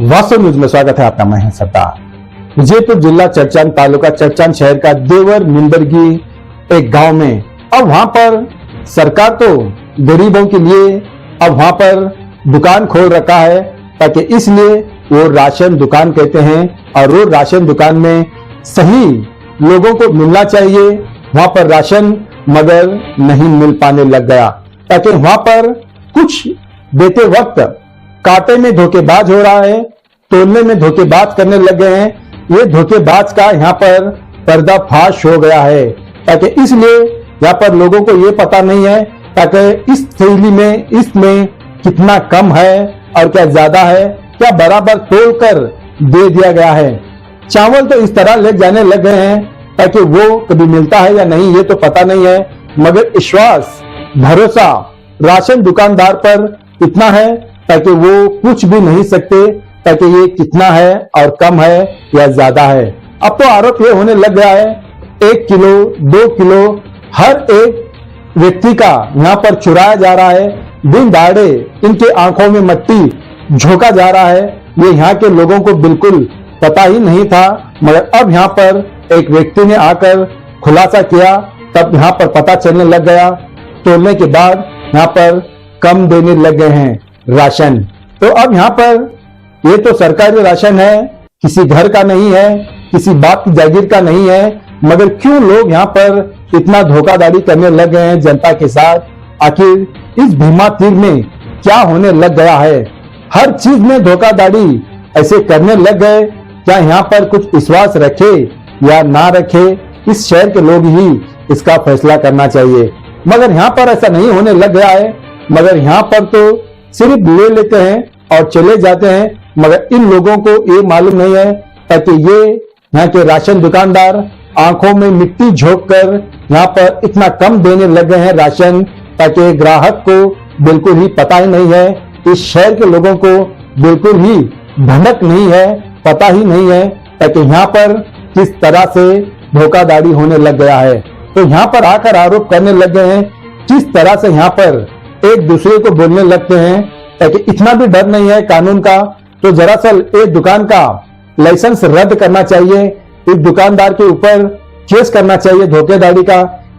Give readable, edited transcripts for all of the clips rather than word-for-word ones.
वास्तव न्यूज में स्वागत है आपका। मैं हूं सरदार। विजयपुर जिला चर्चान तालुका चर्चान शहर का देवर मिंदरगी एक गांव में अब वहां पर सरकार तो गरीबों के लिए अब वहां पर दुकान खोल रखा है, ताकि इसलिए वो राशन दुकान कहते हैं और वो राशन दुकान में सही लोगों को मिलना चाहिए। वहां पर राशन मगर नहीं मिल पाने लग गया, ताकि वहां पर कुछ देते वक्त कांटे में धोखेबाज हो रहा है, तोलने में धोखेबाज करने लग गए हैं। ये धोखेबाज का यहाँ पर पर्दाफाश हो गया है, ताकि इसलिए यहाँ पर लोगों को ये पता नहीं है ताकि इस थैली में इसमें कितना कम है और क्या ज्यादा है, क्या बराबर तोल कर दे दिया गया है। चावल तो इस तरह ले जाने लग गए हैं ताकि वो कभी मिलता है या नहीं ये तो पता नहीं है, मगर विश्वास भरोसा राशन दुकानदार पर इतना है ताकि वो पूछ भी नहीं सकते ताकि ये कितना है और कम है या ज्यादा है। अब तो आरोप ये होने लग गया है 1 किलो 2 किलो हर एक व्यक्ति का यहाँ पर चुराया जा रहा है। दिन दहाड़े इनके आंखों में मट्टी झोंका जा रहा है। ये यहाँ के लोगों को बिल्कुल पता ही नहीं था, मगर अब यहाँ पर एक व्यक्ति ने आकर खुलासा किया, तब यहाँ पर पता चलने लग गया। तोलने के बाद यहाँ पर कम देने लग गए हैं राशन। तो अब यहाँ पर ये तो सरकारी राशन है, किसी घर का नहीं है, किसी बाप की जागीर का नहीं है, मगर क्यों लोग यहाँ पर इतना धोखाधड़ी करने लग गए हैं जनता के साथ। आखिर इस भीमा तीर में क्या होने लग गया है? हर चीज में धोखाधड़ी ऐसे करने लग गए। क्या यहाँ पर कुछ विश्वास रखे या ना रखे, इस शहर के लोग ही इसका फैसला करना चाहिए। मगर यहाँ पर ऐसा नहीं होने लग गया है, मगर यहाँ पर तो सिर्फ ले लेते हैं और चले जाते हैं, मगर इन लोगों को ये मालूम नहीं है ताकि ये यहाँ के राशन दुकानदार आंखों में मिट्टी झोंक कर यहाँ पर इतना कम देने लग गए हैं राशन, ताकि ग्राहक को बिल्कुल ही पता ही नहीं है। इस शहर के लोगों को बिल्कुल ही भनक नहीं है, पता ही नहीं है ताकि यहाँ पर किस तरह से धोखाधड़ी होने लग गया है। तो यहाँ पर आकर आरोप करने लग गए हैं, किस तरह से यहाँ पर एक दूसरे को बोलने लगते हैं ताकि इतना भी डर नहीं है कानून का। तो दरअसल एक दुकान का लाइसेंस रद्द करना चाहिए, इस दुकानदार के ऊपर केस करना चाहिए, धोखेधड़ी का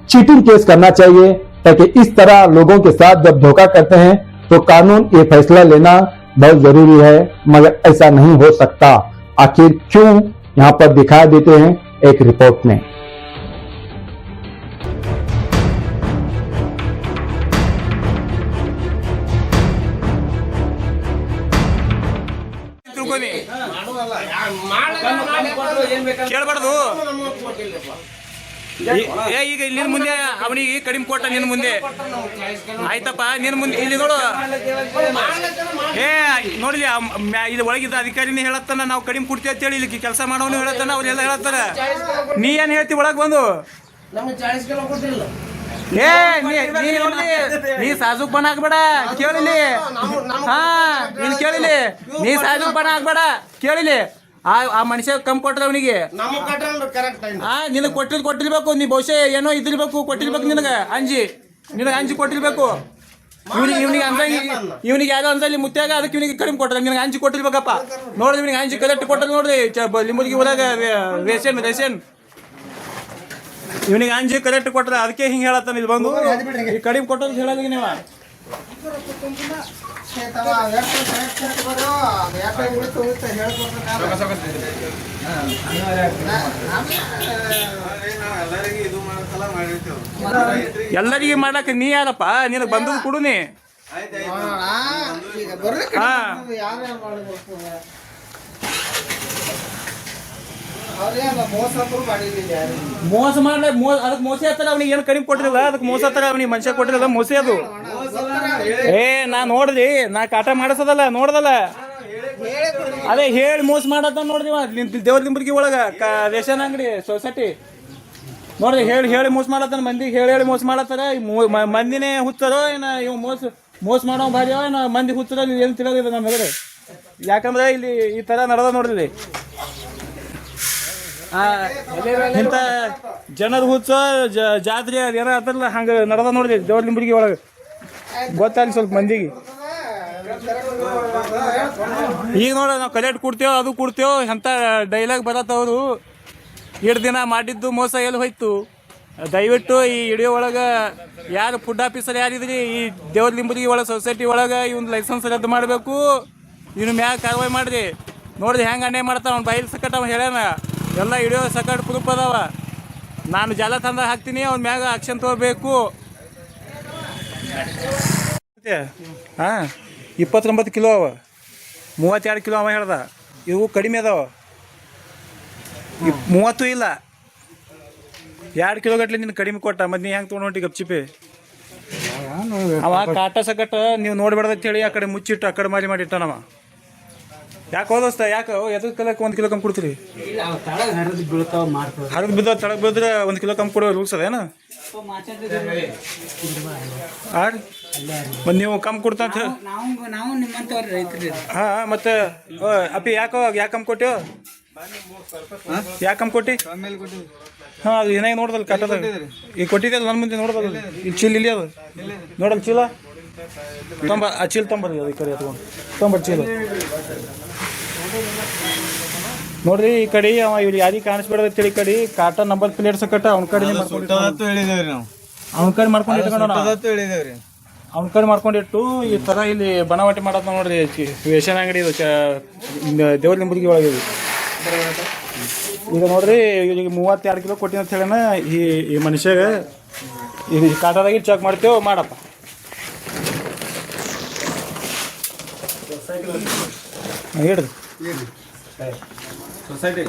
चीटिंग केस करना चाहिए, ताकि इस तरह लोगों के साथ जब धोखा करते हैं तो कानून ये फैसला लेना बहुत जरूरी है। मगर ऐसा नहीं हो सकता। आखिर क्यों यहाँ पर दिखा देते हैं एक रिपोर्ट में। ಕೇಳಬಾರ್ದು ಈಗ ನಿನ್ ಮುಂದೆ ಅವನಿಗೆ ಕಡಿಮೆ ಕೊಟ್ಟ ನಿನ್ ಮುಂದೆ ಆಯ್ತಪ್ಪ, ನಿನ್ ಮುಂದೆ ಇಲ್ಲಿ ನೋಡು. ನೋಡ್ಲಿ ಇಲ್ಲಿ ಒಳಗಿದ್ದ ಅಧಿಕಾರಿನೇ ಹೇಳತ್ತಾನ ನಾವು ಕಡಿಮೆ ಕೊಡ್ತೀವಿ ಅಂತ ಹೇಳಿ, ಇಲ್ಲಿ ಕೆಲಸ ಮಾಡೋನು ಹೇಳತ್ತಾನ, ಅವ್ರೆಲ್ಲ ಹೇಳತ್ತಾರ. ನೀ ಏನ್ ಹೇಳ್ತಿ ಒಳಗ್ ಬಂದು? ನೀ ಸಾಜುಕ್ ಬಣ ಆಗ್ಬೇಡ, ಕೇಳಿಲಿ. ಹಾ ನೀನ್ ಕೇಳಿಲಿ, ನೀ ಸಾಜುಕ್ ಬಣ ಆಗ್ಬೇಡ, ಕೇಳಿಲಿ. ಆ ಮನುಷ್ಯ ಕಮ್ ಕೊಟ್ಟದ ಅವನಿಗೆ, ನಿನಗೆ ಕೊಟ್ಟಿರ್ಬೇಕು. ನೀ ಬಹುಶಃ ಏನೋ ಇದಿರ್ಬೇಕು, ಕೊಟ್ಟಿರ್ಬೇಕು ನಿನಗೆ ಅಂಜಿ ಕೊಟ್ಟಿರ್ಬೇಕು. ಇವನಿಗೆ ಯಾವ್ದೋ ಅಂಜಲ್ಲಿ ಮುತ್ಯಾಗ ಅದಕ್ಕೆ ಇವನಿಗೆ ಕಡಿಮೆ ಕೊಟ್ಟದ, ನಿನಗೆ ಅಂಜಿ ಕೊಟ್ಟಿರ್ಬೇಕಪ್ಪ. ನೋಡಿದ್ವಿ ಇವನಿಗೆ ಅಂಜಿ ಕಲೆಕ್ಟ್ ಕೊಟ್ಟದ ನೋಡ್ರಿ ಲಿಂಬುದಿಗೆ ಹೋದಾಗ ರೇಷನ್ ಇವನಿಗೆ ಅಂಜಿ ಕರೆಕ್ಟ್ ಕೊಟ್ಟದ, ಅದಕ್ಕೆ ಹಿಂಗೆ ಹೇಳತ್ತಾನ. ಇಲ್ಲಿ ಬಂದು ಈ ಕಡಿಮೆ ಕೊಟ್ಟದ ಹೇಳೋದಿಗೆ ನೀವು ಎಲ್ಲರಿಗೆ ಮಾಡಕ್ ನೀ ಯಾರಪ್ಪ? ನಿನಗೆ ಬಂದದ್ದು ಕೊಡು ನೀ. ಮೋಸ ಮಾಡ್ಲ ಅದಕ್ಕೆ ಮೋಸ ಹತ್ತಾರ. ಅವ್ನಿಗೆ ಏನು ಕಡಿಮೆ ಕೊಟ್ಟಿರಲ್ಲ, ಅದಕ್ಕೆ ಮೋಸ ಹತ್ತಾರ. ಅವ್ನಿಗೆ ಮನುಷ್ಯ ಕೊಟ್ಟಿರಲ್ಲ, ಮೋಸ ಅದು. ನಾ ನೋಡ್ರಿ, ನಾ ಕಾಟ ಮಾಡಿಸೋದಲ್ಲ, ನೋಡ್ದಲ್ಲ. ಅದೇ ಹೇಳಿ ಮೋಸ ಮಾಡತ್ತ ನೋಡ್ದಿವ ದೇವ್ರ ಲಿಂಬರ್ಗಿ ಒಳಗ ರೇಷನ್ ಅಂಗಡಿ ಸೊಸೈಟಿ ನೋಡ್ರಿ. ಹೇಳಿ ಮೋಸ ಮಾಡತ್ತಾನ, ಮಂದಿಗೆ ಹೇಳಿ ಮೋಸ ಮಾಡತ್ತಾರ. ಮಂದಿನೇ ಹುಚ್ಚಾರೋ ಏನ ಇವ್ ಮೋಸ ಮಾಡೋ ಭಾರಿ ಏನ ಮಂದಿ ಹುಚ್ಚಾರ ಏನು ತಿಳಿಯೋದಿಲ್ಲ ನಮ್ಮ ಹೆಗಡೆ. ಯಾಕಂದ್ರೆ ಇಲ್ಲಿ ಈ ತರ ನಡೆದ ನೋಡ್ರಿ, ಇಂಥ ಜನರ ಹುಚ್ಚ ಜಾತ್ರೆ ಅದೇನೋ ಅದಲ್ಲ ಹಂಗೆ ನಡೆದ ನೋಡ್ರಿ ದೇವ್ರ ಲಿಂಬರ್ಗಿ ಒಳಗೆ. ಗೊತ್ತಾಗಲಿ ಸ್ವಲ್ಪ ಮಂದಿಗೆ. ಈಗ ನೋಡ ನಾವು ಕಲೆಕ್ಟ್ ಕೊಡ್ತೇವೆ ಅದು ಕೊಡ್ತೇವೆ ಅಂತ ಡೈಲಾಗ್ ಬರತ್ತವರು. ಎರಡು ದಿನ ಮಾಡಿದ್ದು ಮೋಸ ಎಲ್ಲಿ ಹೋಯ್ತು? ದಯವಿಟ್ಟು ಈ ವಿಡಿಯೋ ಒಳಗೆ ಯಾರು ಫುಡ್ ಆಫೀಸರ್ ಯಾರಿದ್ರಿ ಈ ದೇವ್ರ ಲಿಂಬುರ್ಗಿ ಒಳಗೆ ಸೊಸೈಟಿ ಒಳಗೆ ಇವನ್ ಲೈಸೆನ್ಸ್ ರದ್ದು ಮಾಡಬೇಕು, ಇವ್ನ ಮ್ಯಾಗ ಕಾರ್ವಾಯಿ ಮಾಡ್ರಿ. ನೋಡ್ರಿ ಹೆಂಗೆ ಅನ್ಯಾಯ ಮಾಡ್ತಾವ ಅವ್ನು ಬೈಲ್ ಸಕಟ್ ಅವ ಹೇಳ್ಯಾನ, ಎಲ್ಲ ವಿಡಿಯೋ ಸಕಟ್ ಪ್ರೂಫ್ ಅದಾವ. ನಾನು ಜಾಲ ತಂದ ಹಾಕ್ತೀನಿ, ಅವ್ನ ಮ್ಯಾಗ ಆಕ್ಷನ್ ತಗೋಬೇಕು. ಹಾಂ 29 ಕಿಲೋ ಅವ, 32 ಕಿಲೋ ಅವ ಹೇಳ್ದ. ಇವು ಕಡಿಮೆ ಅದಾವ, 30 ಇಲ್ಲ. 2 ಕಿಲೋ ಗಟ್ಲೆ ನಿನ್ನ ಕಡಿಮೆ ಕೊಟ್ಟ, ಮತ್ತೆ ನೀ ಹೆಂಗೆ ತೊಗೊಂಡು ಗಪ್ಚಿಪಿ? ಅವ ಕಾಟ ಸಕಟ ನೀವು ನೋಡ್ಬೇಡ್ದ ಹೇಳಿ ಆ ಕಡೆ ಮುಚ್ಚಿಟ್ಟು ಆ ಕಡೆ ಮಾಡಿ ಇಟ್ಟಾನವ. ಯಾಕೆ ಹೋದಸ್ತ ಯಾಕೆ ಎದ್ರ ಕಲಕ್ಕೆ 1 ಕಿಲೋ ಕಮ್ಮಿ ಕೊಡ್ತೀರಿ? ಹರಿದು ಬಿದ್ದ ತಳಗೆ ಬಿದ್ದರೆ 1 ಕಿಲೋ ಕಮ್ಮಿ ಕೊಡೋ ರೂಲ್ಸ್ ಅದೇನು? ಮತ್ತು ನೀವು ಕಮ್ಮಿ ಕೊಡ್ತಾ ಹಾಂ. ಮತ್ತೆ ಅಪ್ಪಿ ಯಾಕೆ ಕಮ್ಮಿ ಕೊಟ್ಟೆವು? ಯಾಕೆ ಕಮ್ಮಿ ಕೊಟ್ಟು? ಹಾಂ ಅದು ಏನಾಗಿ ನೋಡ್ದಲ್ಲ ಕಟ್ಟದ ಈಗ ಕೊಟ್ಟಿದ್ದಲ್ಲ ನನ್ನ ಮುಂದೆ ನೋಡ್ದಲ್ಲ. ಈಗ ಚೀಲ ಇಲ್ಲಿ ಅದು ನೋಡಲ್ಲ ಚೀಲ ಆ ಚೀಲ ತೊಂಬರ್ರಿ, ಅದು ಈ ಕಡೆ ಎತ್ಕೊಂಡು ತೊಂಬರ್ ಚೀಲ ನೋಡ್ರಿ. ಈ ಕಡೆ ಅವ ಇವ್ರು ಯಾರಿಗೆ ಕಾಣಿಸ್ಬೇಡತ್ತೇಳಿ ಈ ಕಡೆ ಕಾಟನ್ ನಂಬರ್ ಪ್ಲೇಟ್ ಸಕಟ್ಟ ಅವ್ನ ಕಡೆ ಅವ್ನ ಕಡೆ ಮಾಡ್ಕೊಂಡು ಇಟ್ಕೊಂಡು ಅವ್ನ ಕಡೆ ಮಾಡ್ಕೊಂಡಿಟ್ಟು ಈ ಥರ ಇಲ್ಲಿ ಬನಾವಟಿ ಮಾಡೋದು ನೋಡ್ರಿ. ರೇಷನ್ ಅಂಗಡಿ ಇದು ದೇವ್ರ ಲಿಂಬುರ್ಗಿ ಒಳಗೆ. ಈಗ ನೋಡ್ರಿ ಈಗ 32 ಕಿಲೋ ಕೊಟ್ಟಿನ ಅಂತ ಹೇಳನ ಈ ಮನುಷ್ಯಾಗ. ಈಗ ಕಾಟದಾಗಿ ಚೆಕ್ ಮಾಡ್ತೇವೆ, ಮಾಡಪ್ಪ. ಹೇಳ್ರಿ ಸೊಸೈಟಿ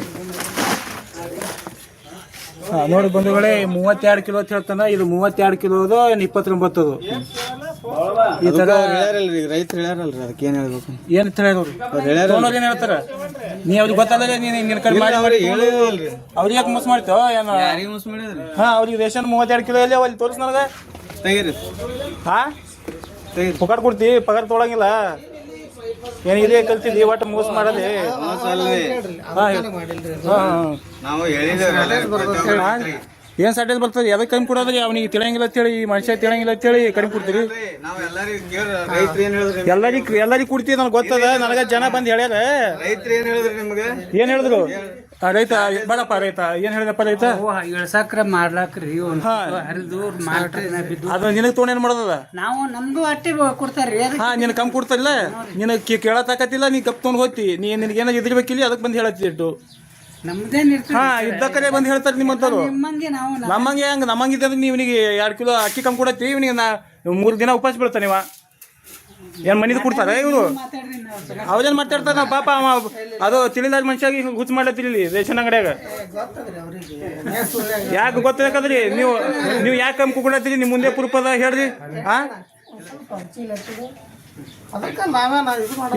ಹಾಂ ನೋಡಿ ಬಂಧುಗಳೇ, 32 ಕಿಲೋ ಅಂತ ಹೇಳ್ತಾನ. ಇದು 32 ಕಿಲೋದು 29 ಅದು. ಈ ಥರ ರೈತರು ಹೇಳ್ಯಾರಲ್ರಿ, ಅದಕ್ಕೆ ಏನು ಹೇಳ್ಬೇಕು? ಏನು ಹೇಳ್ಯಾರ ಏನು ಹೇಳ್ತಾರ? ನೀ ಅವ್ರಿಗೆ ಗೊತ್ತಾದ್ರೆ ನಿನ್ನ ಕಡೆ ಮಾಡಿ ಅವ್ರಿಗೆ ಯಾಕೆ ಮೋಸ ಮಾಡ್ತೇವ ಏನು? ಮೋಸ ಮಾಡಿದ್ರಿ? ಹಾಂ ಅವ್ರಿಗೆ ರೇಷನ್ 32 ಕಿಲೋ ಅಲ್ಲಿ ಅಲ್ಲಿ ತೋರಿಸ್ ನನಗೆ. ತೆಗೀರಿ. ಹಾಂ ಪಗಾರ ಕೊಡ್ತಿ, ಪಗಾರ ತೊಗೊಳಂಗಿಲ್ಲ. ಏನು ಇದೇ ಕಲ್ತಿದ್ದಿ ಒಟ್ಟು ಮೋಸ ಮಾಡಲಿ. ನಾವು ಹೇಳಿದ್ದೇವೆ ಏನು ಸಾಟೇಜ್ ಬರ್ತದೆ? ಎದಕ್ಕೆ ಕಮ್ಮಿ ಕೊಡೋದ್ರಿ? ಅವ್ನಿಗೆ ತಿಳಿಯಂಗಿಲ್ಲ ಅಂತೇಳಿ, ಈ ಮನುಷ್ಯ ತಿಳಿಯಂಗಿಲ್ಲ ಅಂತೇಳಿ ಕಡಿಮೆ ಕೊಡ್ತೀರಿ. ಎಲ್ಲರಿಗೂ ಕೊಡ್ತೀವಿ, ನನಗೆ ಗೊತ್ತದ. ನನಗೆ ಜನ ಬಂದು ಹೇಳ್ಯಾರ. ರೈತರು ಏನು ಹೇಳಿದ್ರಿ ನಿಮ್ಗೆ? ಏನು ಹೇಳಿದ್ರು? ರೈತ ಬೇಡಪ್ಪ, ರೈತ ಏನು ಹೇಳಿದಪ್ಪ? ರೈತ ಇಳ್ಸಾಕ್ರ ಮಾಡ್ಲಾಕ್ರಿ ಹರಿದು ಅದು ನಿನಗೆ ತೊಗೊಂಡು ಏನು ಮಾಡೋದದ? ನಾವು ನಮ್ದು ಅಟ್ಟಿ ಕೊಡ್ತಾರ್ರಿ. ಹಾಂ ನಿನಗೆ ಕಮ್ಮಿ ಕೊಡ್ತಾರಿಲ್ಲ, ನಿನಗೆ ಕೇಳತ್ತಾಕತ್ತಿಲ್ಲ, ನೀ ಕಪ್ ತೊಗೊಂಡು ಹೋಗ್ತಿ. ನಿನಗೇನೋ ಇದ್ರಬೇಕಿಲ್ಲ, ಅದಕ್ಕೆ ಬಂದು ಹೇಳತ್ತಿಟ್ಟು. ನಮ್ದೇನ್ ಇರ್ತದೆ? ಹಾ ಇದ್ದ ಕಡೆ ಬಂದು ಹೇಳ್ತಾರೆ ನಿಮ್ಮಂತವ್ರು. ನಾವು ನಮ್ಮಂಗೆ ಹಂಗ ನಮ್ಮಂಗಿದ್ದ ನೀವು ಇವನಿಗೆ 2 ಕಿಲೋ ಅಕ್ಕಿ ಕಮ್ಮಿ ಕೊಡತ್ತಿ, ಇವನಿಗೆ 3 ದಿನ ಉಪವಾಸ ಬೀಳ್ತಾನೆ. ಇವ ಏನ್ ಮನಿದು ಕೊಡ್ತಾರ ಇವರು? ಅವ್ರೇನ್ ಮಾತಾಡ್ತಾರ? ನಾವು ಪಾಪ ಅದು ತಿಳಿಲಾರ ಮನುಷ್ಯಾಗಿ ಹುಚ್ಚು ಮಾಡ್ಲತ್ತಿರಿ ರೇಷನ್ ಅಂಗಡಿಯಾಗ. ಯಾಕೆ ಗೊತ್ತಾಕದ್ರಿ? ನೀವು ಯಾಕೆ ಕಮ್ಮಿ ಕೊಡತ್ತೀರಿ? ನಿಮ್ ಮುಂದೆ ಪ್ರೂಫ್ ಅದ ಹೇಳ್ರಿ. ಹಾ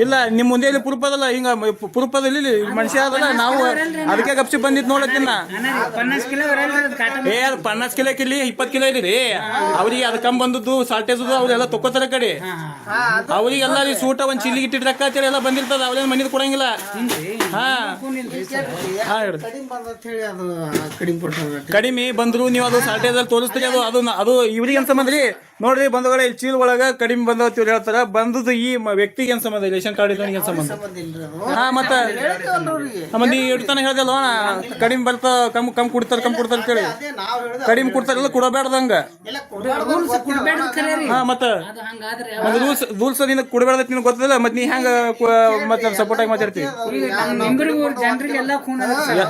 ಇಲ್ಲ ನಿಮ್ ಮುಂದೆ ಇಲ್ಲಿ ಪ್ರೂಫ್ ಅದಲ್ಲ, ಹಿಂಗ ಪ್ರೂಫ್ ಅದ ಇಲ್ಲಿ ಮನುಷ್ಯ ಅದಲ್ಲ. ನಾವು ಅದಕ್ಕೆ ಗಪ್ಸಿ ಬಂದಿದ್ ನೋಡತ್ತಿನ. 50 ಕಿಲೋ 50 ಕಿಲೋ ಇಲ್ಲಿ 20 ಕಿಲೋ ಇದ್ರಿ. ಅವ್ರಿಗೆ ಅದ್ ಕಮ್ಮಿ ಬಂದದ್ದು ಸಾಲ್ಟೇಜ್ ಅವ್ರೆಲ್ಲ ತಕ್ಕೋತಾರ ಕಡೆ. ಅವ್ರಿಗೆಲ್ಲ ಸೂಟ ಒಂದ್ ಚಿಲ್ಲಿಗೆ ಇಟ್ಟಿರಕ್ಕ ಅಂತೇಳಿ ಎಲ್ಲ ಬಂದಿರ್ತದ. ಅವ್ರೇನ್ ಮನಿದ್ ಕೊಡಂಗಿಲ್ಲ. ಹಾ ಕಡಿಮೆ ಬಂದ್ರು ನೀವು ಅದು ಸಾಲ್ಟೇಜ್ ಅಲ್ಲಿ ತೋರಿಸ್ತೀರಿ. ಅದು ಇವ್ರಿಗೆ ಏನ್ ಸಂಬಂಧ ರೀ? ನೋಡ್ರಿ ಬಂಧುಗಳೇ, ಇಲ್ಲಿ ಚೀಲ ಒಳಗ ಕಡಿಮೆ ಬಂದವ್ ಹೇಳ್ತಾರ. ಬಂದದ್ದು ಈ ವ್ಯಕ್ತಿಗೆ ಏನ್ ಸಂಬಂಧ? ರೇಷನ್ ಕಾರ್ಡ್ ಇದ್ದವನಿಗೆ ಏನ್ ಸಂಬಂಧ? ಹಾ ಮತ್ತೆ ನೀ ಇಡ್ತಾನೆ ಹೇಳ್ದಲ್ವ, ಕಡಿಮೆ ಬರ್ತಾ ಕಮ್ಮಿ ಕೊಡ್ತಾರ ಅಂತೇಳಿ. ಕಡಿಮೆ ಕೊಡ್ತಾರಲ್ಲ, ಕೊಡಬೇಡ್ದಂಗ. ಹಾ ಮತ್ತೆ ರೂಲ್ಸ್ ನಿನಗೆ ಕೊಡಬೇಡ್ದ ನಿನಗೆ ಗೊತ್ತಲ್ಲ. ಮತ್ತೆ ನೀ ಹೆಂಗ ಮತ್ತೆ ಸಪೋರ್ಟ್ ಆಗಿ ಮಾತಾಡ್ತೀವಿ?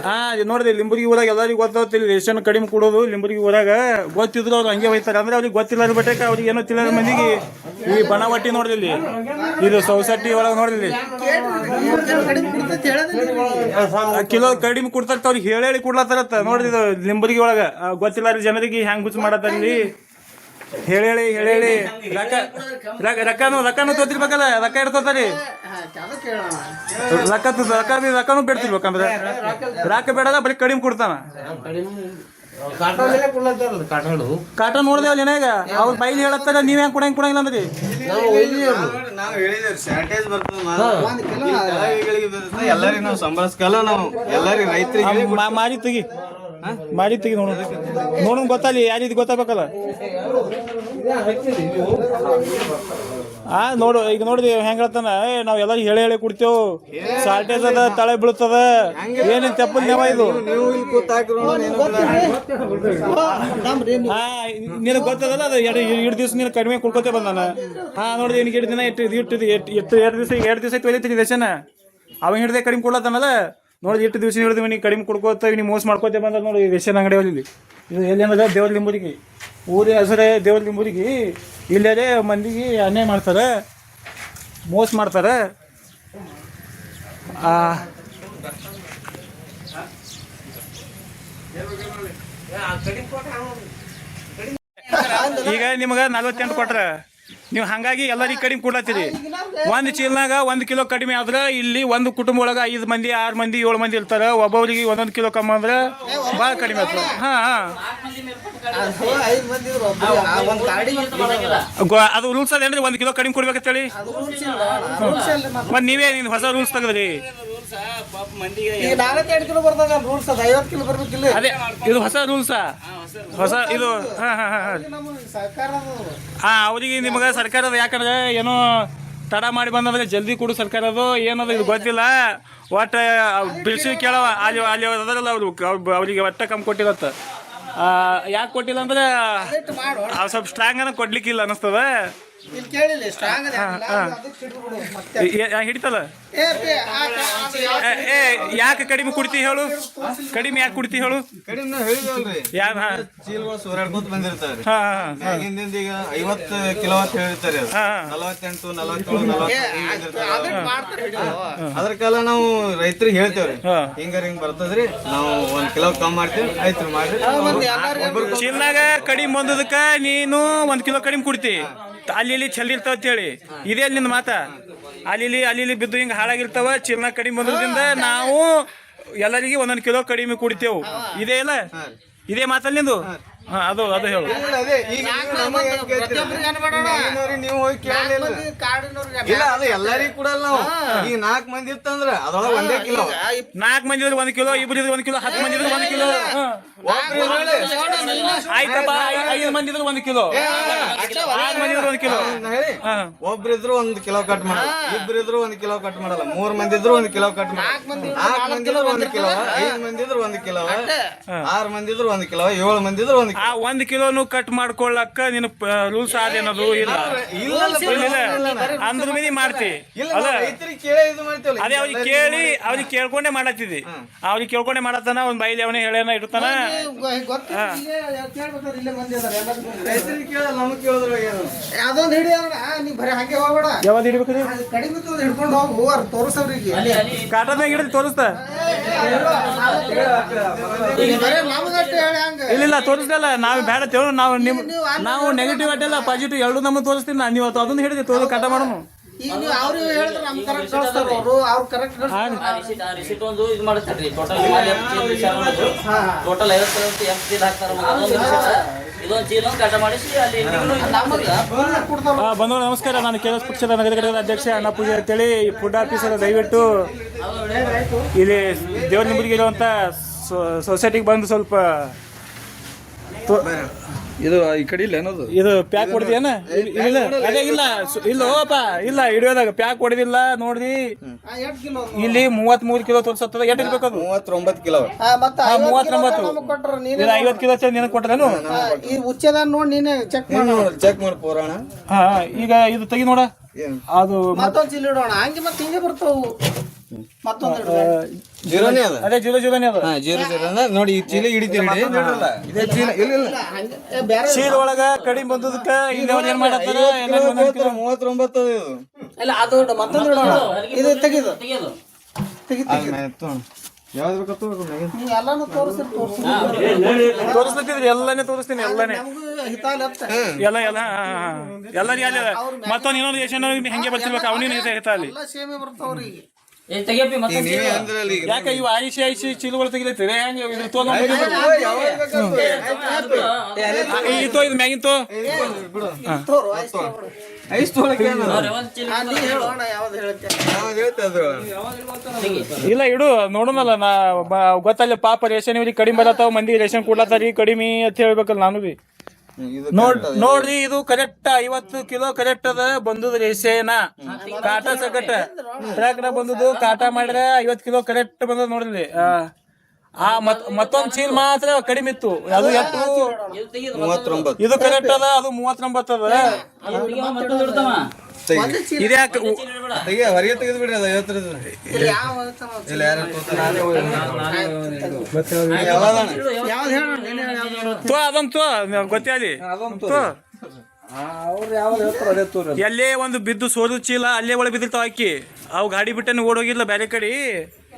ಹಾ ನೋಡಿದೆ ಲಿಂಬುರ್ಗಿ ಊರಾಗ ಎಲ್ಲರಿಗೂ ಗೊತ್ತಾಗ್ತಿಲ್ಲ ರೇಷನ್ ಕಡಿಮೆ ಕೊಡೋದು. ಲಿಂಬುರ್ಗಿ ಊರಾಗ ಗೊತ್ತಿದ್ರು ಅವ್ರು ಹಂಗೆ ಹೋಯ್ತಾರೆ. ಅಂದ್ರೆ ಅವ್ರಿಗೆ ಗೊತ್ತಿಲ್ಲ ಬಟ್ಟೆ ಅವ್ರಿಗೆ ಏನೋ ತಿಳಿದ ಮಂದಿಗೆ ಈ ಬಣವಟ್ಟಿ ನೋಡಿದಿಲ್ಲಿ, ಇದು ಸೊಸೈಟಿ ಒಳಗೆ ನೋಡಿದ್ಲಿ ಕಿಲೋ ಕಡಿಮೆ ಕೊಡ್ತಾರ. ಅವ್ರಿಗೆ ಹೇಳಿ ಕೊಡ್ಲತ್ತಾರತ್ತ. ನೋಡ್ರಿ ಇದು ಲಿಂಬುರ್ಗಿ ಒಳಗ ಗೊತ್ತಿಲ್ಲ ಜನರಿಗೆ ಹೆಂಗ್ ಹುಚ್ಚು ಮಾಡತ್ತಲ್ಲಿ. ಹೇಳಿ ರೊಕ್ಕನು ತೋತಿರ್ಬೇಕಲ್ಲ, ರೊಕ್ಕ ಇಡ್ತೋತಾರಿ. ರೊಕ್ಕನು ಬೇಡ್ತಿರ್ಬೇಕಂದ್ರೆ ರೊಕ್ಕ ಬೇಡಲ್ಲ, ಬರೀ ಕಡಿಮೆ ಕೊಡ್ತಾನ. ಕಾಟ ನೋಡ್ದೆ ಅಲ್ಲಿ ಏನಾಗ ಅವ್ರ ಬೈಲಿ ಹೇಳತ್ತಾರ. ನೀವ್ ಹೆಂಗ್ ಕೊಡಂಗಿಲ್ಲ ಅಂದ್ರಿ? ಎಲ್ಲರಿಗೂ ನಾವು ಸಂಭಾಳಿಸ್ಕಲ್ಲ. ನಾವು ಎಲ್ಲರಿಗೂ ರೈತರಿಗೆ ಮಾರಿ ತೆಗಿ ನೋಡೋಣ ಗೊತ್ತಲ್ಲಿ ಯಾರಿದ್ ಗೊತ್ತಾಗಬೇಕಲ್ಲ. ನೋಡು ಈಗ ನೋಡಿದ್ವಿ ಹೆಂಗ್ ಹೇಳ್ತಾನ ನಾವ್ ಎಲ್ಲರಿಗೂ ಹೇಳಿ ಕೊಡ್ತೇವ್ ಶಾರ್ಟೇಜ್ ಅದ ತಳೆ ಬೀಳ್ತದ ಏನೇನ್ ತೆಪ್ಪಲ್ ನೇವ ಇದು ನೀವು ಇಲ್ಲಿ ಕೂತಾಕ್ರು ನಿನಗ್ ಗೊತ್ತದಲ್ಲ ಅದು ಎರಡು ದಿವಸ ನೀನು ಕಡಿಮೆ ಕುಡ್ಕೋತೆ ಬಂದಾನ ನೋಡಿದ್ವಿ ನಿನಗೆ 2 ದಿನ ಇಟ್ಟು 2 ದಿವಸ ಐತಿ ಒಯ್ದೈತಿ ದೇಶನ ಅವ ಹಿಡ್ದೆ ಕಡಿಮೆ ಕೊಡ್ಲತ್ತಾನಲ್ಲ ನೋಡಿ 8 ದಿವಸ ಹಿಡಿದ್ವಿ ನೀನು ಕಡಿಮೆ ಕುಡ್ಕೋತ ನೀವು ಮೋಸ ಮಾಡ್ಕೋತೆ ಬಂದ ನೋಡಿ ರೇಷನ್ ಅಂಗಡಿಯಲ್ಲಿ ಇದು ಎಲ್ಲಿ ಅಂದ್ರೆ ದೇವ್ರ ಲಿಂಬುರಿಗೆ ಊರಿನ ಹೆಸರೇ ದೇವ್ರ ಲಿಂಬುರಿಗೆ ಇಲ್ಲೇ ಮಂದಿಗೆ ಅನ್ಯಾಯ ಮಾಡ್ತಾರೆ ಮೋಸ ಮಾಡ್ತಾರೆ ಈಗ ನಿಮಗೆ 48 ಕೊಟ್ರ ನೀವು ಹಂಗಾಗಿ ಎಲ್ಲರಿಗೆ ಕಡಿಮೆ ಕೊಡ್ಲತ್ತೀರಿ ಒಂದು ಚೀಲ್ನಾಗ 1 ಕಿಲೋ ಕಡಿಮೆ ಆದ್ರೆ ಇಲ್ಲಿ ಒಂದು ಕುಟುಂಬ ಒಳಗೆ 5 ಮಂದಿ 6 ಮಂದಿ 7 ಮಂದಿ ಇರ್ತಾರೆ ಒಬ್ಬೊಬ್ರಿಗೆ 1 ಕಿಲೋ ಕಮ್ಮಿ ಅಂದ್ರೆ ಭಾಳ ಕಡಿಮೆ ಆಗ್ತದೆ ಅದು ರೂಲ್ಸ್ ಅದೇನ್ರಿ 1 ಕಿಲೋ ಕಡಿಮೆ ಕೊಡ್ಬೇಕಂತೇಳಿ ಮತ್ತೆ ನೀವೇ ಹೊಸ ರೂಲ್ಸ್ ತೆಗದ್ರಿ ಅದೇ ಇದು ಹೊಸ ರೂಲ್ಸಾ ಹೊಸ ಇದು ಅವ್ರಿಗೆ ನಿಮಗೆ ಸರ್ಕಾರದ ಯಾಕಂದ್ರೆ ಏನೋ ತಡ ಮಾಡಿ ಬಂದಂದ್ರೆ ಜಲ್ದಿ ಕೊಡು ಸರ್ಕಾರದು ಏನದು ಇದು ಗೊತ್ತಿಲ್ಲ ಒಟ್ಟು ಬಿಡಿಸಿ ಕೇಳವ ಅಲ್ಲಿ ಅದರಲ್ಲ ಅವ್ರಿಗೆ ಒಟ್ಟ ಕಮ್ಮಿ ಕೊಟ್ಟಿರತ್ತ ಯಾಕೆ ಕೊಟ್ಟಿಲ್ಲ ಅಂದ್ರೆ ಸ್ವಲ್ಪ ಸ್ಟ್ರಾಂಗ್ ಅನ್ನ ಕೊಡ್ಲಿಕ್ಕಿಲ್ಲ ಅನ್ನಿಸ್ತದ ಹಿಡಿತಲ್ಲ ಯಾಕೆ ಕಡಿಮೆ ಕುಡ್ತಿ ಹೇಳು ಕಡಿಮೆ ಯಾಕೆ ಕುಡ್ತಿ ಹೇಳು ಕಡಿಮೆ ಹೇಳಿದಲ್ರಿ ಚೀಲಗಳು ಸೂರ್ಯಾಡ್ಕೋತ ಬಂದಿರ್ತಾರೆ ಹಿಂದಿಂದ ಈಗ 50 ಕಿಲೋ ಅಂತ ಹೇಳಿರ್ತಾರೆ 48 47 ಅದ್ರ ಕಾಲ ನಾವು ರೈತರಿಗೆ ಹೇಳ್ತೇವ್ರಿ ಹಿಂಗ್ ಬರ್ತದ್ರಿ ನಾವು 1 ಕಿಲೋ ಕಮ್ಮಿ ಮಾಡ್ತೀವಿ ಆಯ್ತು ಮಾಡ್ರಿ ಚೀಲ್ನಾಗ ಕಡಿಮೆ ಬಂದದಕ್ಕ ನೀನು 1 ಕಿಲೋ ಕಡಿಮೆ ಕುಡ್ತಿ ಅಲ್ಲಿ ಚಲ್ಲಿ ಇರ್ತಾವ ಅಂತೇಳಿ ಇದೇ ನಿನ್ನ ಮಾತ ಅಲ್ಲಿ ಬಿದ್ದು ಹಿಂಗೆ ಹಾಳಾಗಿರ್ತಾವ ಚೀಲ್ನ ಕಡಿಮೆ ಬಂದ್ರಿಂದ ನಾವು ಎಲ್ಲರಿಗೆ 1 ಕಿಲೋ ಕಡಿಮೆ ಕುಡಿತೇವು ಇದೇ ಇಲ್ಲ ಇದೇ ಮಾತಲ್ಲಿ ನಿಂದು ಅದು ಹೇಳು ನೀವು ಹೋಗಿ ಕೇಳಲಿಲ್ಲ ಇಲ್ಲ ಅದು ಎಲ್ಲರಿಗೂ ಕೊಡಲ್ಲ ನಾವು ಈಗ 4 ಮಂದಿ ಇತ್ತಂದ್ರ ಅದೊಳಗೆ 1 ಕಿಲೋ 4 ಮಂದಿ ಇದ್ರೆ 1 ಕಿಲೋ ಇಬ್ರು ಇದ್ರೆ 1 ಕಿಲೋ 10 ಮಂದಿ ಇದ್ರೆ 1 ಕಿಲೋ ಆಯ್ತಪ್ಪ 5 ಮಂದಿ ಇದ್ರೆ 1 ಕಿಲೋ 6 ಮಂದಿ ಇದ್ರೆ 1 ಕಿಲೋ ಒಬ್ರಿದ್ರು 1 ಕಿಲೋ ಕಟ್ ಮಾಡಲ್ಲ ಇಬ್ರಿದ್ರು 1 ಕಿಲೋ ಕಟ್ ಮಾಡಲ್ಲ 3 ಮಂದಿ ಇದ್ರು 1 ಕಿಲೋ ಕಟ್ ಮಾಡಲ್ಲ 4 ಮಂದಿ ಇದ್ರು 1 ಕಿಲೋ 5 ಮಂದಿ ಇದ್ರು 1 ಕಿಲೋ 6 ಮಂದಿ ಇದ್ರು 1 ಕಿಲೋ 7 ಮಂದಿ ಇದ್ರು 1 ಆ 1 ಕಿಲೋನು ಕಟ್ ಮಾಡ್ಕೊಳ್ಳಕ್ಕ ನೀನು ರೂಲ್ಸ್ ಆದೇನದು ಇಲ್ಲ ಅಂದ್ರ ಮೇಲೆ ಮಾಡ್ತಿ ಅಲ್ಲ ಅದೇ ಅವ್ರಿಗೆ ಕೇಳ್ಕೊಂಡೇ ಮಾಡತ್ತಿದ್ದಿ ಅವ್ರಿಗೆ ಕೇಳ್ಕೊಂಡೇ ಮಾಡತ್ತಾನ ಒಂದ್ ಬೈಲಿ ಅವನೇ ಹೇಳೇನ ಇಡ್ತಾನ ಯಾವ್ದು ಹಿಡಿಬೇಕ್ರಿ ಕಾಟದ್ನಾಗ ಹಿಡಿದು ತೋರಿಸ್ತಾ ಇಲ್ಲ ತೋರಿಸ್ದಲ್ಲ ನಾವು ಬೇಡ ನಾವು ನೆಗೆಟಿವ್ ಅಡ್ಡಲ್ಲ ಪಾಸಿಟಿವ್ ಎರಡು ನಮ್ಮನ್ನು ತೋರಿಸ್ತೀನಿ ನೀವು ಅದನ್ನ ಹೇಳಿದೆ ತೋರಿಸ್ ಕಟ ಮಾಡೋಣ ಬಂಧುಗಳು ನಮಸ್ಕಾರ. ನಾನು ಕೆಎಸ್ ಪಕ್ಷದ ನಗರ ಘಟಕದ ಅಧ್ಯಕ್ಷ ಅಣ್ಣ ಪೂಜೆ ಅಂತೇಳಿ ಫುಡ್ ಆಫೀಸರ್ ದಯವಿಟ್ಟು ಇಲ್ಲಿ ದೇವರ ನಿಂಬರಿಗೆ ಇರುವಂತ ಸೊಸೈಟಿಗೆ ಬಂದು ಸ್ವಲ್ಪ ಇದು ಈ ಕಡೆ ಇಲ್ಲ ಏನದು ಇದು ಪ್ಯಾಕ್ ಹೊಡೆದೇನ ಇಲ್ಲ ಅದೇ ಇಲ್ಲ ಹೋಗಪ್ಪ ಇಲ್ಲ ಹಿಡಿಯೋದಾಗ ಪ್ಯಾಕ್ ಹೊಡೆದಿಲ್ಲ ನೋಡ್ರಿ ಇಲ್ಲಿ 33 ಕಿಲೋ ತೋರಿಸತ್ತದ ಎಷ್ಟು ಇರ್ಬೇಕು ಅದು 39 ಕಿಲೋ 39 ಇದು 50 ಕಿಲೋ ನಿನಗೆ ಕೊಟ್ಟರೇನು ಈ ಉಚ್ಚದ ನೋಡಿ ನೀನೆ ಚೆಕ್ ಮಾಡಿ ಪುರಾಣ ಈಗ ಇದು ತೆಗಿ ನೋಡ ಅದು ಮತ್ತೊಂದು ಚೀಲ ಇಡೋಣ ಹಂಗೆ ಮತ್ತೆ ಹಿಂಗೆ ಬರ್ತಾವು ಜೀರೋನೇ ಅದ ಅದೇ ಜೀರೋನೇ ಅದ ಜೀರೋ ನೋಡಿ ಈ ಚೀಲ ಹಿಡಿತೀವಿ ಇದೇ ಚೀಲ ಇಲ್ಲ ಚೀಲ ಒಳಗ ಕಡಿಮೆ ಬಂದದಕ್ಕ ಇನ್ನೊಂದು ಏನ್ ಮಾಡತ್ತಾರ 39 ಇಲ್ಲ ಅದು ಮತ್ತೊಂದು ಇಡೋಣ ಇದು ತೆಗಿದು ಯಾವ್ದು ಬೇಕತ್ತು ಎಲ್ಲಾನು ತೋರಿಸ್ತಿದ್ರಿ ಎಲ್ಲಾನೇ ತೋರಿಸ್ತೀನಿ ಎಲ್ಲಾನೇ ಎಲ್ಲ ಎಲ್ಲರಿಗೆ ಅಲ್ಲಿ ಮತ್ತೊಂದು ಇನ್ನೊಂದು ದೇಶ ಹೆಂಗೆ ಬರ್ತಿರ್ಬೇಕು ಅವನೇನು ಹಿತ ಅಲ್ಲಿ ಯಾಕೆ ಇವು ಐಸಿ ಚೀಲಗಳು ತೆಗಿಲತ್ತೀರಿ ಹೆಂಗೆ ಇದು ಇತ್ತು ಇದು ಮ್ಯಾಗಿಂತು ಇಲ್ಲ ಇಡು ನೋಡೋಣಲ್ಲ ನಾ ಗೊತ್ತಲ್ಲ ಪಾಪ ರೇಷನ್ ಇವ್ರಿಗೆ ಕಡಿಮೆ ಬರತ್ತಾವ ಮಂದಿ ರೇಷನ್ ಕೊಡ್ಲತ್ತಾರಿ ಕಡಿಮೆ ಅಂತ ಹೇಳ್ಬೇಕಲ್ಲ ನಾನು ಬಿ ನೋಡ್ರಿ ಇದು ಕರೆಕ್ಟ್ 50 ಕಿಲೋ ಕರೆಕ್ಟ್ ಅದ ಬಂದದ ರೇಸೇನ ಕಾಟ ಸಕಟ ಟ್ರ್ಯಾಕ್ ಬಂದದು ಕಾಟ ಮಾಡಿದ್ರೆ 50 ಕಿಲೋ ಕರೆಕ್ಟ್ ಬಂದದ ನೋಡ್ರಿ ಮತ್ತೊಂದ್ ಚೀಲ ಮಾತ್ರ ಕಡಿಮೆ ಇತ್ತು ಅದು ಎಷ್ಟು 39 ಇದು ಕರೆಕ್ಟ್ ಅದ ಅದು 39 ಅದ ಇದ್ಯಾಕ ಹೊರಗೆ ತೆಗೆದು ಬಿಡ್ರಿ ಅದು 50 ಇಲ್ಲ ಯಾರು ಅದಂತೂ ಗೊತ್ತಾಲಿ ಎಲ್ಲೇ ಒಂದು ಬಿದ್ದು ಸೋದು ಚೀಲ ಅಲ್ಲೇ ಒಳಗೆ ಬಿದ್ದಿರ್ತಾವ ಅಕ್ಕಿ ಅವು ಗಾಡಿ ಬಿಟ್ಟನ್ನು ಓಡೋಗಿಲ್ಲ ಬೇರೆ ಕಡೆ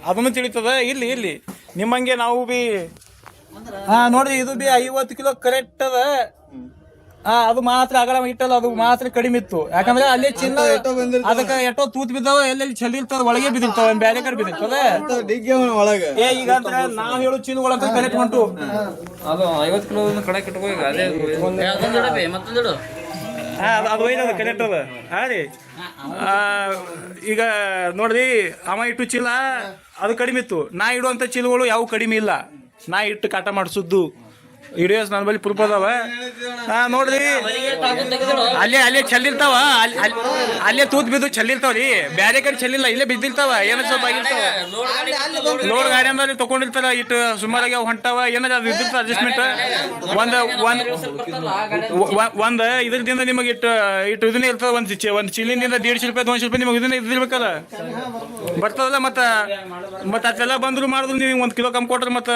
ಅದನ್ನು ತಿಳಿತದ ಇಲ್ಲಿ ನಿಮ್ಮಂಗೆ ನಾವು ಬಿ ನೋಡ್ರಿ ಇದು ಬಿ 50 ಕಿಲೋ ಕರೆಕ್ಟ್ ಅದ ಅದು ಮಾತ್ರ ಅಗಲ ಇಟ್ಟಲ್ಲ ಅದು ಮಾತ್ರ ಕಡಿಮೆ ಇತ್ತು ಯಾಕಂದ್ರೆ ಅಲ್ಲಿ ಚಿನ್ನ ಅದಕ್ಕೆ ಎಷ್ಟೋ ತೂತ್ ಬಿದ್ದಾವ ಎಲ್ಲೆಲ್ಲಿ ಚೆಲ್ಲಿರ್ತದ ಒಳಗೆ ಬಿದ್ದಿರ್ತಾವ ಬೇರೆ ಕಡೆ ಬಿದ್ದಿರ್ತದ ಒಳಗೆ ಈಗ ಅಂದ್ರೆ ನಾವ್ ಹೇಳೋ ಚೀಲಗಳಂತ ಕರೆಕ್ಟ್ ಹೊಂಟು ಅದು 50 ಕಿಲೋ ಕಡೆ ಕಿಟ್ಕೋ ಈಗ ಅದೇ ಮತ್ತೊಂದು ಅದು ಒಯ್ದದ ಕರೆಕ್ಟ್ ಅದ ರೀ ಈಗ ನೋಡ್ರಿ ಅವ ಇಟ್ಟು ಚೀಲ ಅದು ಕಡಿಮೆ ಇತ್ತು ನಾ ಇಡುವಂತ ಚೀಲಗಳು ಯಾವ ಕಡಿಮೆ ಇಲ್ಲ ನಾ ಇಟ್ಟು ಕಾಟ ಮಾಡಿಸುದ್ದು ವಿಡಿಯೋಸ್ ನನ್ನ ಬಳಿ ಪ್ರೂಫ್ ಅದಾವ ನೋಡ್ರಿ ಅಲ್ಲೇ ಚೆಲ್ಲಿರ್ತಾವ ಅಲ್ಲೇ ತೂತ್ ಬಿದ್ದು ಚೆಲ್ಲಿರ್ತಾವ್ರಿ ಬ್ಯಾರೆ ಕಡೆ ಚೆಲ್ಲಿಲ್ಲ ಇಲ್ಲೇ ಬಿದ್ದಿರ್ತಾವ ಏನೋ ಸ್ವಲ್ಪ ಆಗಿರ್ತಾವ ಲೋಡ್ ಗಾಡಿ ಅಂದ್ರೆ ತಗೊಂಡಿರ್ತಾರ ಇಟ್ಟು ಸುಮಾರಾಗಿ ಅವು ಹೊಂಟಾವ ಏನಾರ ಅದು ಇದ್ದಿರ್ತಾವ ಅಡ್ಜಸ್ಟ್ಮೆಂಟ್ ಒಂದ್ ಇದ್ರದಿಂದ ನಿಮಗೆ ಇಟ್ಟು ಇದನ್ನೇ ಇರ್ತದ ಒಂದ್ ಚೀಲಿನಿಂದ 150 ರೂಪಾಯಿ 200 ರೂಪಾಯಿ ನಿಮಗೆ ಇದನ್ನ ಇದ್ದಿರ್ಬೇಕಲ್ಲ ಬರ್ತದಲ್ಲ ಮತ್ತೆ ಅದೆಲ್ಲ ಬಂದ್ರು ಮಾಡಿದ್ರು ನೀವು 1 ಕಿಲೋ ಕಮ್ಮಿ ಕೊಟ್ರೆ ಮತ್ತೆ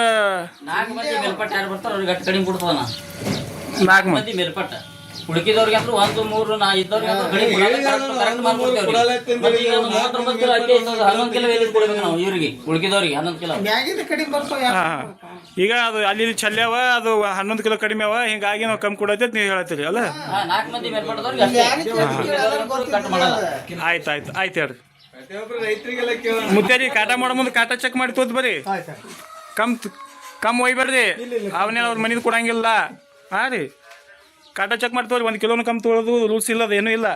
4 ಮಂದಿ ಮೇಲ್ಪಟ್ಟ ಉಳಿಕಿದವ್ರಿಗೆ ಅಂದ್ರೆ 1 3 4 ಇದ್ದವ್ರಿಗೆ ಕರೆಕ್ಟ್ ಮಾಡ್ಕೊಡ್ತೇವ್ರಿ 39 ಕಿಲೋ ಅಕ್ಕಿ 11 ಕಿಲೋ ಎಲ್ಲಿ ಕೊಡ್ಬೇಕು ನಾವು ಇವ್ರಿಗೆ ಉಳಿಕಿದವ್ರಿಗೆ 11 ಕಿಲೋ ಮ್ಯಾಗಿಂದ ಕಡಿಮೆ ಬರ್ತಾವ ಈಗ ಅದು ಅಲ್ಲಿ ಚೆಲ್ಲಾವ ಅದು 11 ಕಿಲೋ ಕಡಿಮೆ ಅವ ಹಿಂಗಾಗಿ ನಾವು ಕಮ್ಮಿ ಕೊಡತ್ತೆ ನೀವು ಹೇಳತ್ತೀರಿ ಅಲ್ಲ 4 ಮಂದಿ ಮೇಲ್ಪಟ್ಟದವ್ರಿಗೆ ಕಟ್ ಮಾಡಲ್ಲ ಆಯ್ತು ಹೇಳ್ರಿ ಮುತ್ತೇರಿ ಕಾಟ ಮಾಡೋ ಮುಂದೆ ಕಾಟ ಚೆಕ್ ಮಾಡಿ ತೋತ್ ಬರ್ರಿ ಕಮ್ ಒಯ್ಬೇಡ್ರಿ ಅವನೇ ಅವ್ರ ಮನೇದು ಕೊಡಂಗಿಲ್ಲ ರೀ ಕಾಟ ಚೆಕ್ ಮಾಡಿ ತೋರಿ 1 ಕಿಲೋನು ಕಮ್ಮಿ ತೊಗೊಳೋದು ರೂಲ್ಸ್ ಇಲ್ಲ ಅದೇನೂ ಇಲ್ಲ